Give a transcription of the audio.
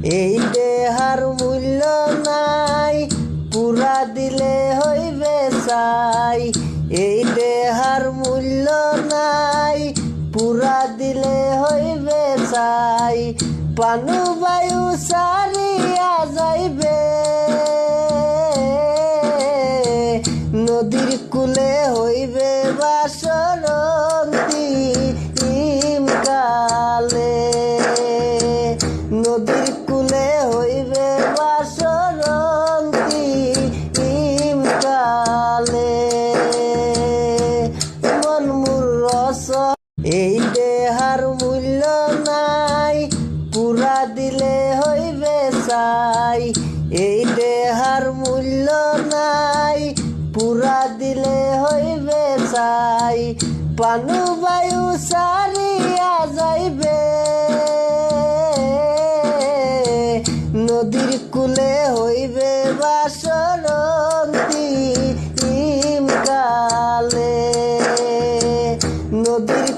এই দেহার মূল্য নাই, পুরা দিলে হইবে চাই। এই দেহার মূল্য নাই, পুরা দিলে হইবে চাই। পানু বায়ু সারিয়া যাইবে, নদীর কূলে হইবে বাসরন্তি কালে। নদীর কূলে হইবে বাসরন্তি কালে। মন মোর রস এই দেহার মূল্য নাই, পুরা দিলে হইবে চাই। এই দেহার মূল্য নাই, পুরা দিলে হইবে চাই। পানু বায়ু সারিয়া যাইবে, নদীর কূলে হইবে বাসরন্তি কালে। নদীর